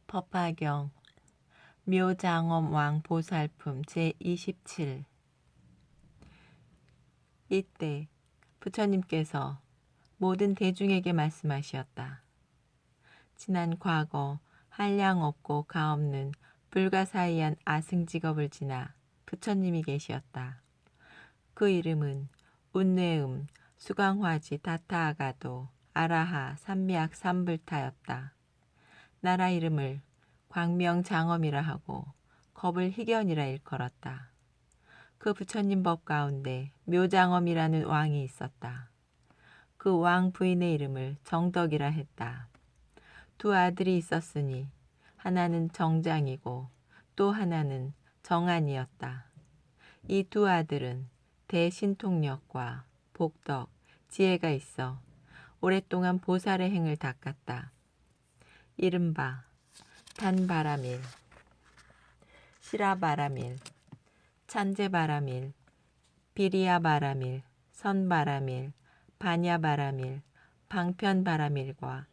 법화경 묘장엄왕 보살품 제27. 이때 부처님께서 모든 대중에게 말씀하셨다. 지난 과거 한량 없고 가없는 불가사의한 아승직업을 지나 부처님이 계시었다. 그 이름은 운뇌음 수강화지 다타아가도 아라하 삼미악 삼불타였다. 나라 이름을 광명장엄이라 하고 겁을 희견이라 일컬었다. 그 부처님 법 가운데 묘장엄이라는 왕이 있었다. 그 왕 부인의 이름을 정덕이라 했다. 두 아들이 있었으니 하나는 정장이고 또 하나는 정안이었다. 이 두 아들은 대신통력과 복덕, 지혜가 있어 오랫동안 보살의 행을 닦았다. 이른바 단바라밀, 시라바라밀, 찬제바라밀, 비리야바라밀, 선바라밀, 반야바라밀, 방편바라밀과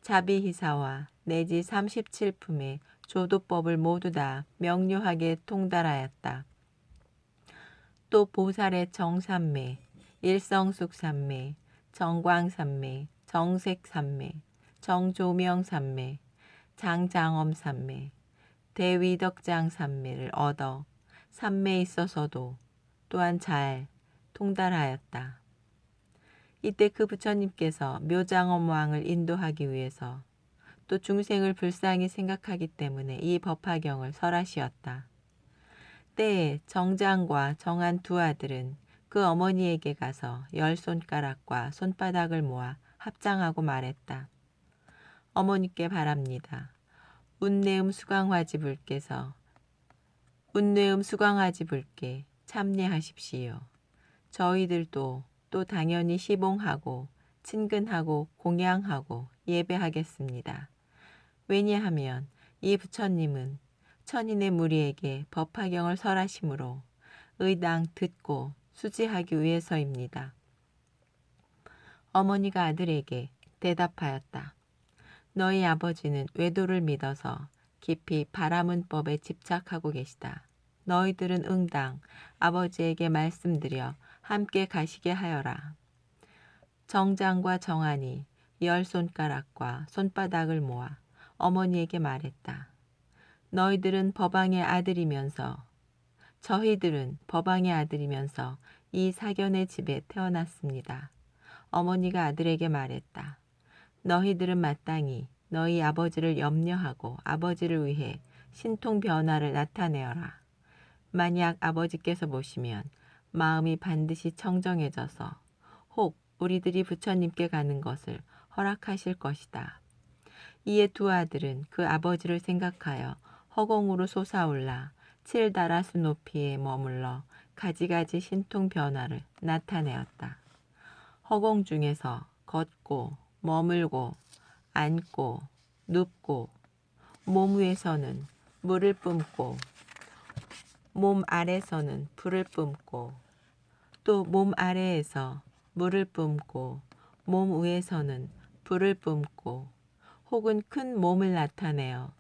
자비희사와 내지 37품의 조도법을 모두 다 명료하게 통달하였다. 또 보살의 정삼매, 일성숙삼매, 정광삼매, 정색삼매, 정조명삼매, 장장엄삼매, 대위덕장삼매를 얻어 삼매에 있어서도 또한 잘 통달하였다. 이때 그 부처님께서 묘장엄왕을 인도하기 위해서 또 중생을 불쌍히 생각하기 때문에 이 법화경을 설하시었다. 때에 정장과 정한 두 아들은 그 어머니에게 가서 10손가락과 손바닥을 모아 합장하고 말했다. 어머니께 바랍니다. 운뇌음 수강화지 불께서 운뇌음 수강화지 불께 참례하십시오. 저희들도 또 당연히 시봉하고 친근하고 공양하고 예배하겠습니다. 왜냐하면 이 부처님은 천인의 무리에게 법화경을 설하심으로 의당 듣고 수지하기 위해서입니다. 어머니가 아들에게 대답하였다. 너희 아버지는 외도를 믿어서 깊이 바라문법에 집착하고 계시다. 너희들은 응당 아버지에게 말씀드려 함께 가시게 하여라. 정장과 정안이 10손가락과 손바닥을 모아 어머니에게 말했다. 너희들은 법왕의 아들이면서 저희들은 법왕의 아들이면서 이 사견의 집에 태어났습니다. 어머니가 아들에게 말했다. 너희들은 마땅히 너희 아버지를 염려하고 아버지를 위해 신통 변화를 나타내어라. 만약 아버지께서 보시면 마음이 반드시 청정해져서 혹 우리들이 부처님께 가는 것을 허락하실 것이다. 이에 두 아들은 그 아버지를 생각하여 허공으로 솟아올라 7다라수 높이에 머물러 가지가지 신통 변화를 나타내었다. 허공 중에서 걷고 머물고 앉고 눕고 몸 위에서는 물을 뿜고 몸 아래서는 불을 뿜고 또 몸 아래에서 물을 뿜고 몸 위에서는 불을 뿜고 혹은 큰 몸을 나타내어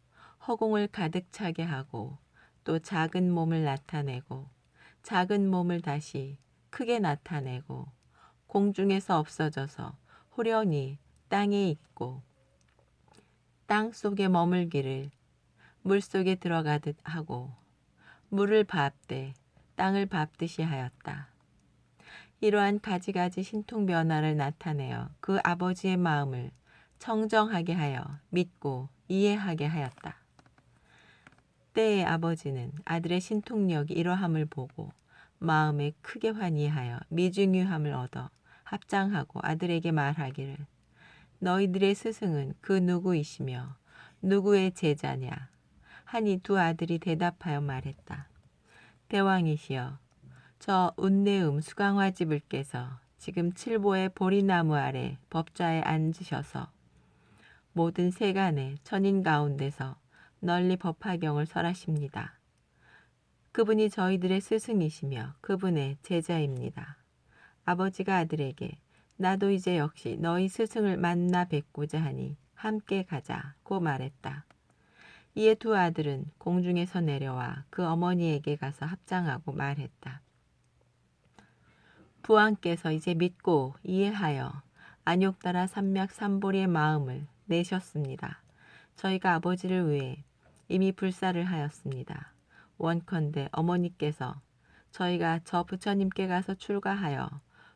허공을 가득 차게 하고 또 작은 몸을 나타내고 작은 몸을 다시 크게 나타내고 공중에서 없어져서 후련히 땅에 있고 땅 속에 머물기를 물 속에 들어가듯 하고 물을 밟되 땅을 밟듯이 하였다. 이러한 가지가지 신통 변화를 나타내어 그 아버지의 마음을 청정하게 하여 믿고 이해하게 하였다. 때의 아버지는 아들의 신통력이 이러함을 보고 마음에 크게 환희하여 미중유함을 얻어 합장하고 아들에게 말하기를 너희들의 스승은 그 누구이시며 누구의 제자냐 하니 두 아들이 대답하여 말했다. 대왕이시여 저 운뇌음 수강화지 불께서 지금 칠보의 보리나무 아래 법좌에 앉으셔서 모든 세간의 천인 가운데서 널리 법화경을 설하십니다. 그분이 저희들의 스승이시며 그분의 제자입니다. 아버지가 아들에게 나도 이제 역시 너희 스승을 만나 뵙고자 하니 함께 가자고 말했다. 이에 두 아들은 공중에서 내려와 그 어머니에게 가서 합장하고 말했다. 부왕께서 이제 믿고 이해하여 안욕따라 삼맥삼보리의 마음을 내셨습니다. 저희가 아버지를 위해 이미 불사를 하였습니다. 원컨대 어머니께서 저희가 저 부처님께 가서 출가하여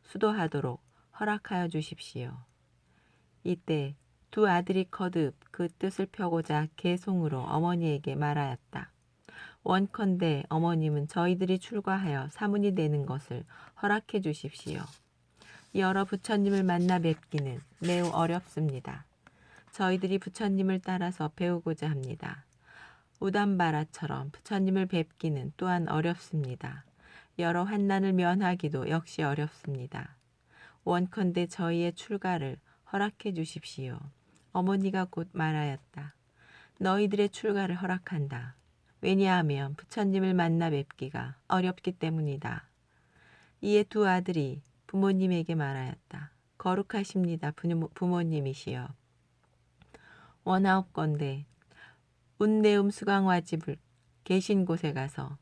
수도하도록 허락하여 주십시오. 이때 두 아들이 거듭 그 뜻을 펴고자 개송으로 어머니에게 말하였다. 원컨대 어머님은 저희들이 출가하여 사문이 되는 것을 허락해 주십시오. 여러 부처님을 만나 뵙기는 매우 어렵습니다. 저희들이 부처님을 따라서 배우고자 합니다. 우담바라처럼 부처님을 뵙기는 또한 어렵습니다. 여러 환난을 면하기도 역시 어렵습니다. 원컨대 저희의 출가를 허락해 주십시오. 어머니가 곧 말하였다. 너희들의 출가를 허락한다. 왜냐하면 부처님을 만나 뵙기가 어렵기 때문이다. 이에 두 아들이 부모님에게 말하였다. 거룩하십니다. 부모님이시여. 원하옵건대 운내음 수강화집을 계신 곳에 가서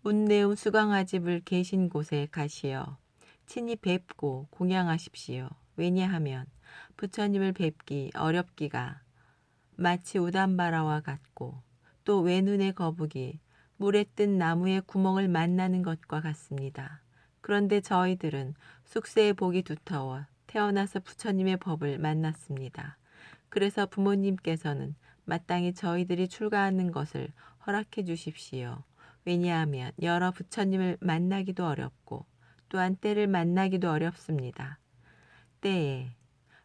운내음 수강화집을 계신 곳에 가시어 친히 뵙고 공양하십시오. 왜냐하면 부처님을 뵙기 어렵기가 마치 우담바라와 같고 또 외눈의 거북이 물에 뜬 나무의 구멍을 만나는 것과 같습니다. 그런데 저희들은 숙세의 복이 두터워 태어나서 부처님의 법을 만났습니다. 그래서 부모님께서는 마땅히 저희들이 출가하는 것을 허락해 주십시오. 왜냐하면 여러 부처님을 만나기도 어렵고 또한 때를 만나기도 어렵습니다. 때에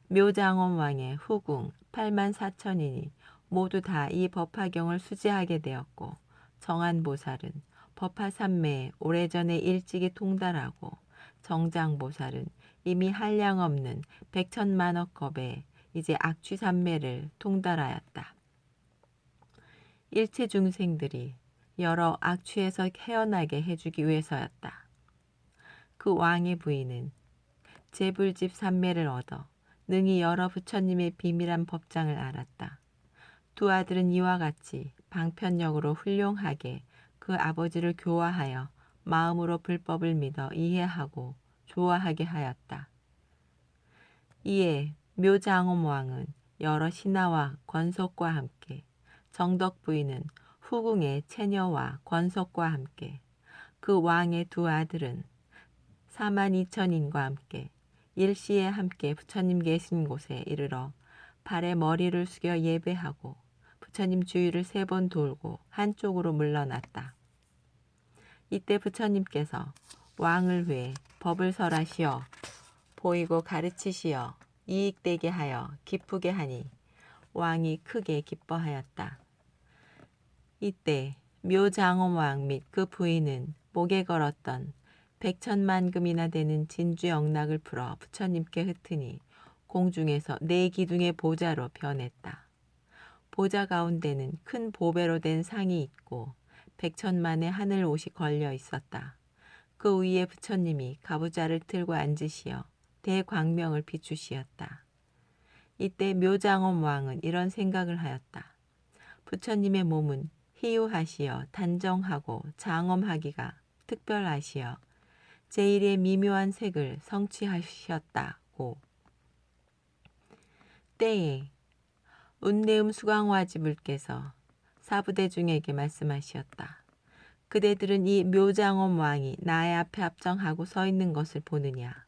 묘장원 왕의 후궁 8만 4천인이 모두 다 이 법화경을 수제하게 되었고 정한보살은 법화삼매에 오래전에 일찍이 통달하고 정장보살은 이미 한량없는 백천만억 겁에 이제 악취삼매를 통달하였다. 일체 중생들이 여러 악취에서 헤어나게 해주기 위해서였다. 그 왕의 부인은 제불집 삼매를 얻어 능히 여러 부처님의 비밀한 법장을 알았다. 두 아들은 이와 같이 방편력으로 훌륭하게 그 아버지를 교화하여 마음으로 불법을 믿어 이해하고 좋아하게 하였다. 이에 묘장엄 왕은 여러 신하와 권속과 함께 정덕 부인은 후궁의 체녀와 권속과 함께 그 왕의 두 아들은 4만 2천인과 함께 일시에 함께 부처님 계신 곳에 이르러 발에 머리를 숙여 예배하고 부처님 주위를 3번 돌고 한쪽으로 물러났다. 이때 부처님께서 왕을 위해 법을 설하시어 보이고 가르치시어 이익되게 하여 기쁘게 하니 왕이 크게 기뻐하였다. 이때 묘장엄 왕 및 그 부인은 목에 걸었던 100천만금이나 되는 진주 영락을 풀어 부처님께 흩으니 공중에서 4기둥의 보좌로 변했다. 보좌 가운데는 큰 보배로 된 상이 있고 100천만의 하늘 옷이 걸려 있었다. 그 위에 부처님이 가부좌를 틀고 앉으시어 대광명을 비추시었다. 이때 묘장엄 왕은 이런 생각을 하였다. 부처님의 몸은 희유하시어 단정하고 장엄하기가 특별하시어 제1의 미묘한 색을 성취하셨다고. 때에 운내음 수강화지불께서 사부대중에게 말씀하시었다. 그대들은 이 묘장엄 왕이 나의 앞에 합정하고 서 있는 것을 보느냐.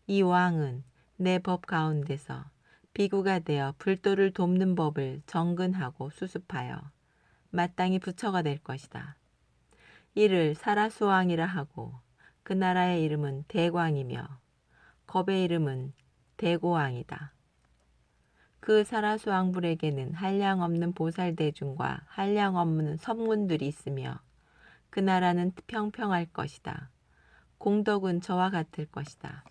이 왕은 내 법 가운데서 비구가 되어 불도를 돕는 법을 정근하고 수습하여 마땅히 부처가 될 것이다. 이를 사라수왕이라 하고 그 나라의 이름은 대광이며 겁의 이름은 대고왕이다. 그 사라수왕불에게는 한량없는 보살대중과 한량없는 선문들이 있으며 그 나라는 평평할 것이다. 공덕은 저와 같을 것이다.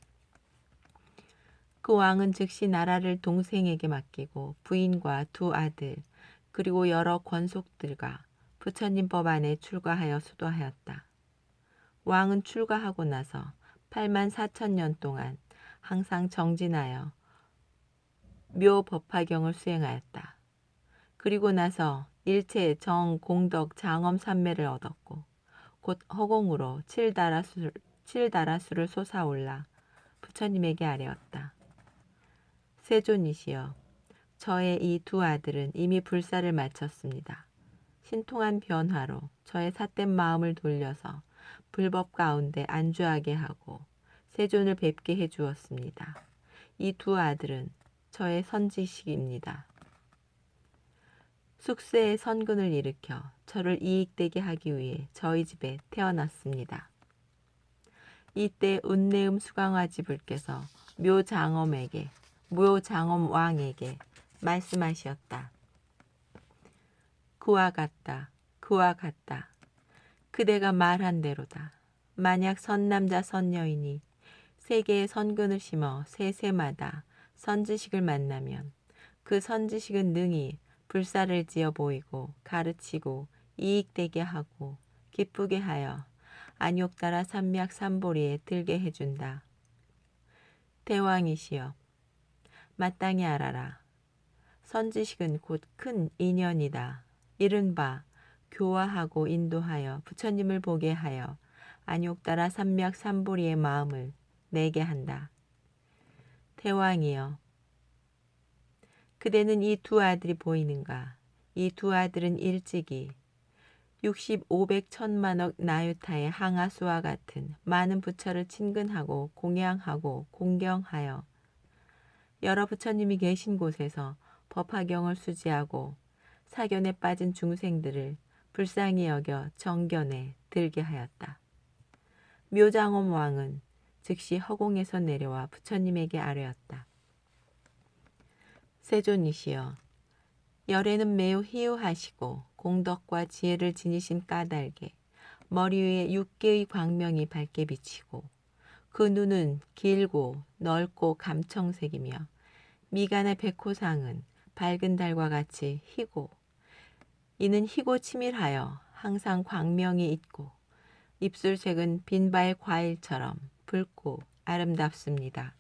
그 왕은 즉시 나라를 동생에게 맡기고 부인과 두 아들 그리고 여러 권속들과 부처님 법 안에 출가하여 수도하였다. 왕은 출가하고 나서 8만 4천 년 동안 항상 정진하여 묘법화경을 수행하였다. 그리고 나서 일체 정 공덕 장엄 삼매를 얻었고 곧 허공으로 칠다라수를 솟아올라 부처님에게 아뢰었다. 세존이시여, 저의 이 두 아들은 이미 불사를 마쳤습니다. 신통한 변화로 저의 삿된 마음을 돌려서 불법 가운데 안주하게 하고 세존을 뵙게 해주었습니다. 이 두 아들은 저의 선지식입니다. 숙세의 선근을 일으켜 저를 이익되게 하기 위해 저희 집에 태어났습니다. 이때 운내음 수강화지 불께서 묘장엄 왕에게 말씀하시었다. 그와 같다. 그대가 말한 대로다. 만약 선남자 선여인이 세계에 선근을 심어 세세마다 선지식을 만나면 그 선지식은 능히 불사를 지어 보이고 가르치고 이익되게 하고 기쁘게 하여 안욕따라 삼맥삼보리에 들게 해준다. 대왕이시여, 마땅히 알아라. 선지식은 곧 큰 인연이다. 이른바 교화하고 인도하여 부처님을 보게 하여 안욕따라 삼맥삼보리의 마음을 내게 한다. 대왕이여, 그대는 이 두 아들이 보이는가? 이 두 아들은 일찍이 60, 500, 1000만억 나유타의 항아수와 같은 많은 부처를 친근하고 공양하고 공경하여 여러 부처님이 계신 곳에서 법화경을 수지하고 사견에 빠진 중생들을 불쌍히 여겨 정견에 들게 하였다. 묘장엄 왕은 즉시 허공에서 내려와 부처님에게 아뢰었다. 세존이시여, 열애는 매우 희유하시고 공덕과 지혜를 지니신 까닭에 머리 위에 6개의 광명이 밝게 비치고 그 눈은 길고 넓고 감청색이며 미간의 백호상은 밝은 달과 같이 희고 이는 희고 치밀하여 항상 광명이 있고 입술색은 빈바의 과일처럼 붉고 아름답습니다.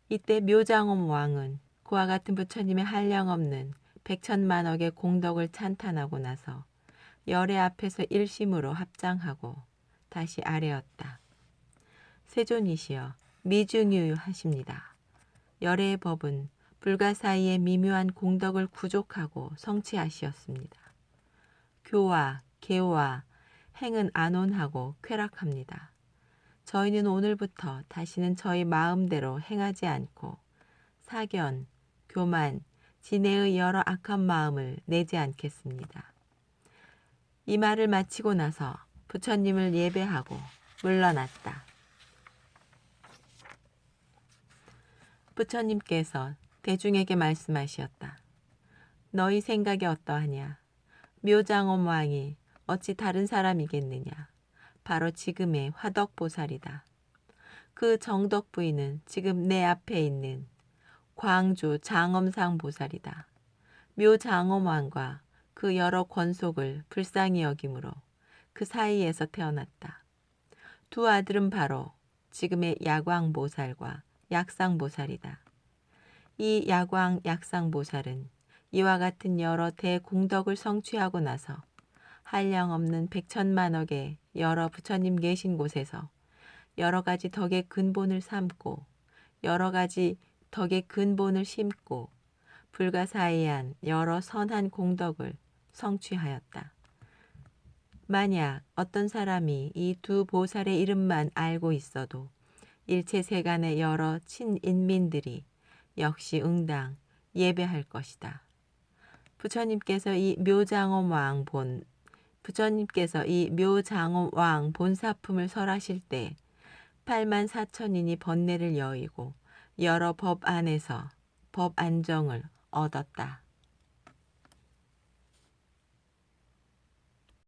이때 묘장엄 왕은 그와 같은 부처님의 한량없는 백천만억의 공덕을 찬탄하고 나서 열애 앞에서 일심으로 합장하고 다시 아뢰었다. 세존이시여, 미중유하십니다. 열애의 법은 불가 사이에 미묘한 공덕을 구족하고 성취하시었습니다. 교화, 개화, 행은 안온하고 쾌락합니다. 저희는 오늘부터 다시는 저희 마음대로 행하지 않고 사견, 교만, 진해의 여러 악한 마음을 내지 않겠습니다. 이 말을 마치고 나서 부처님을 예배하고 물러났다. 부처님께서 대중에게 말씀하시었다. 너희 생각이 어떠하냐? 묘장엄 왕이 어찌 다른 사람이겠느냐? 바로 지금의 화덕보살이다. 그 정덕부인은 지금 내 앞에 있는 광주 장엄상 보살이다. 묘장엄 왕과 그 여러 권속을 불쌍히 여김으로 그 사이에서 태어났다. 두 아들은 바로 지금의 야광보살과 약상보살이다. 이 야광, 약상보살은 이와 같은 여러 대공덕을 성취하고 나서 한량없는 백천만억의 여러 부처님 계신 곳에서 여러 가지 덕의 근본을 삼고 여러 가지 덕의 근본을 심고 불가사의한 여러 선한 공덕을 성취하였다. 만약 어떤 사람이 이 두 보살의 이름만 알고 있어도 일체 세간의 여러 친인민들이 역시 응당 예배할 것이다. 부처님께서 이 묘장엄 왕 본사품을 설하실 때 84,000인이 번뇌를 여의고 여러 법 안에서 법 안정을 얻었다.